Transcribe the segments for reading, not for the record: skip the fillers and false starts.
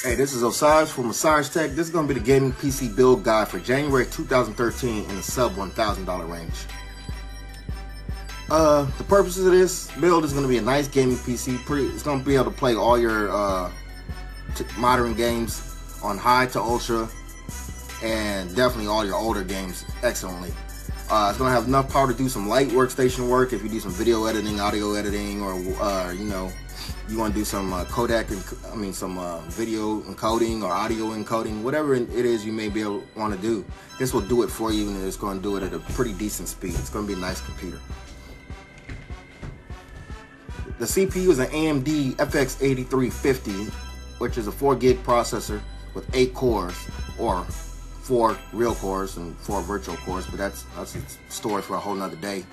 Hey, this is Osirez from Osirez Tech. This is going to be the gaming PC build guide for January 2013 in the sub $1,000 range. The purpose of this build is going to be a nice gaming PC. It's going to be able to play all your modern games on high to ultra, and definitely all your older games excellently. It's going to have enough power to do some light workstation work if you do some video editing, audio editing, or you know, you want to do some some video encoding or audio encoding, whatever it is you may be able to want to do. This will do it for you, and it's going to do it at a pretty decent speed. It's going to be a nice computer. The CPU is an AMD FX 8350, which is a 4 gig processor with 8 cores, or 4 real cores and 4 virtual cores, but that's a story for a whole nother day.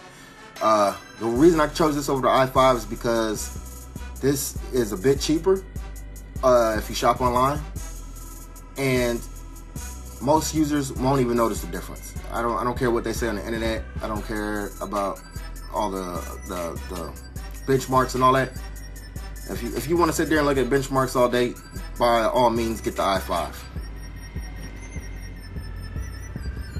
The reason I chose this over the i5 is because this is a bit cheaper if you shop online, and most users won't even notice the difference. I don't care what they say on the internet. I don't care about all the benchmarks and all that. If you want to sit there and look at benchmarks all day, by all means get the i5.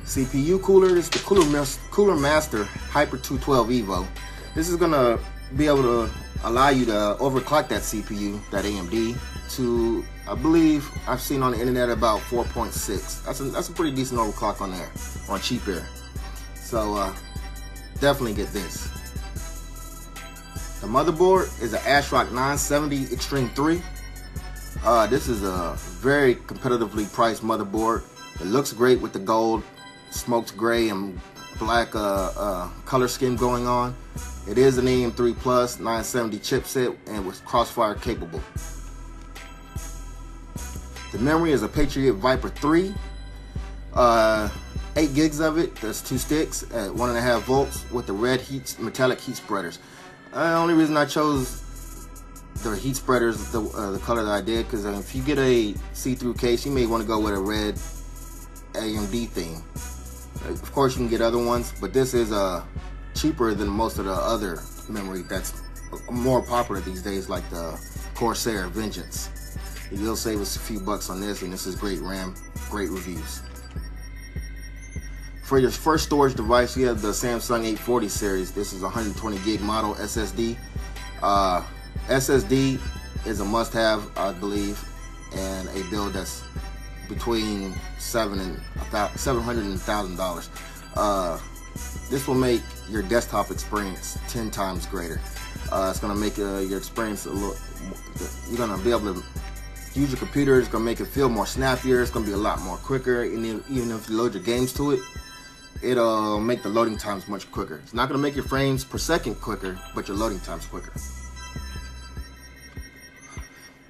CPU cooler, this is the Cooler Master Hyper 212 Evo. This is gonna be able to allow you to overclock that CPU, that AMD, to, I believe I've seen on the internet, about 4.6. That's a pretty decent overclock on there, on cheap air. So definitely get this. The motherboard is an Asrock 970 Extreme 3. This is a very competitively priced motherboard. It looks great with the gold, smoked gray and black color scheme going on. It is an AM3 Plus 970 chipset and was crossfire capable. The memory is a Patriot Viper 3. 8 gigs of it. There's 2 sticks at 1.5 volts with the red metallic heat spreaders. The only reason I chose the heat spreaders, the color that I did, because if you get a see-through case, you may want to go with a red AMD theme. Of course, you can get other ones, but this is cheaper than most of the other memory that's more popular these days, like the Corsair Vengeance. You'll save us a few bucks on this, and this is great RAM, great reviews. For your first storage device, you have the Samsung 840 series. This is a 120 gig model SSD. SSD is a must-have, I believe, and a build that's between $700 and $1,000. This will make your desktop experience 10 times greater. It's going to make your experience a little. You're going to be able to use your computer. It's going to make it feel more snappier. It's going to be a lot more quicker. And even if you load your games to it, it'll make the loading times much quicker. It's not going to make your frames per second quicker, but your loading times quicker.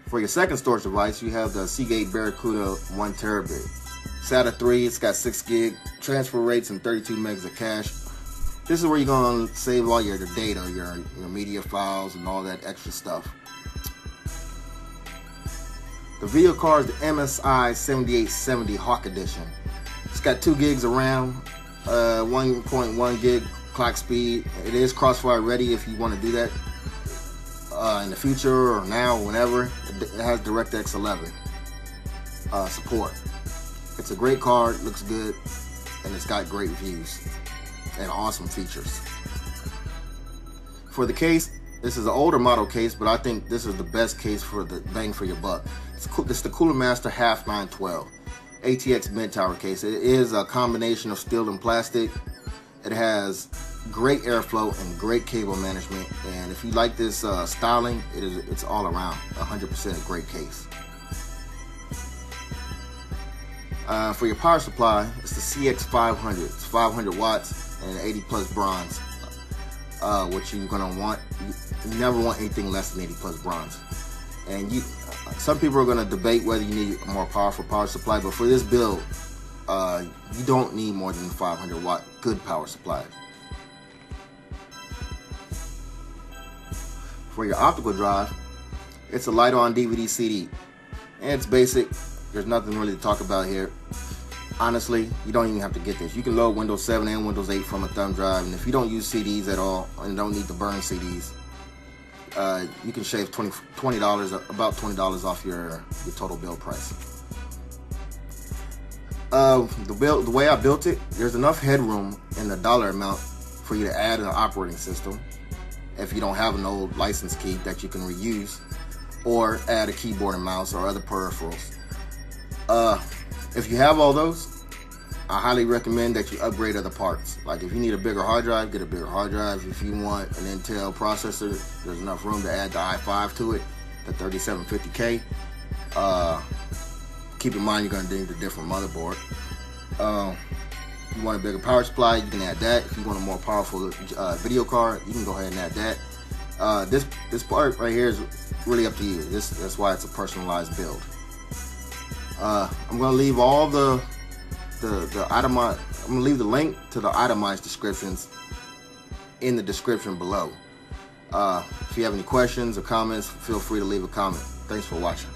For your second storage device, you have the Seagate Barracuda 1 terabit. SATA 3, it's got 6 gig, transfer rates, and 32 megs of cache. This is where you're going to save all your data, your media files, and all that extra stuff. The video card is the MSI 7870 Hawk Edition. It's got 2 gigs of RAM, 1.1 gig clock speed. It is crossfire ready if you want to do that in the future or now, whenever. It has DirectX 11 support. It's a great card, looks good, and it's got great reviews and awesome features. For the case, this is an older model case, but I think this is the best case for the bang for your buck. It's the Cooler Master Half 912 ATX mid-tower case. It is a combination of steel and plastic. It has great airflow and great cable management, and if you like this styling, it's all around 100% a great case. For your power supply, it's the CX500. It's 500 watts and 80 plus bronze, which you're gonna want. You never want anything less than 80 plus bronze. And some people are gonna debate whether you need a more powerful power supply, but for this build, you don't need more than 500 watt good power supply. For your optical drive, it's a Lite-On DVD CD, and it's basic. There's nothing really to talk about here. Honestly, you don't even have to get this. You can load Windows 7 and Windows 8 from a thumb drive, and if you don't use CDs at all and don't need to burn CDs, you can shave $20, about $20 off your total build price. The way I built it, there's enough headroom in the dollar amount for you to add an operating system if you don't have an old license key that you can reuse, or add a keyboard and mouse or other peripherals. If you have all those, I highly recommend that you upgrade other parts. Like if you need a bigger hard drive, get a bigger hard drive. If you want an Intel processor, there's enough room to add the i5 to it, the 3750K. Keep in mind you're going to need a different motherboard. You want a bigger power supply, you can add that. If you want a more powerful video card, you can go ahead and add that. This part right here is really up to you. That's why it's a personalized build. I'm gonna leave all the itemized. I'm gonna leave the link to the itemized descriptions in the description below. If you have any questions or comments, feel free to leave a comment. Thanks for watching.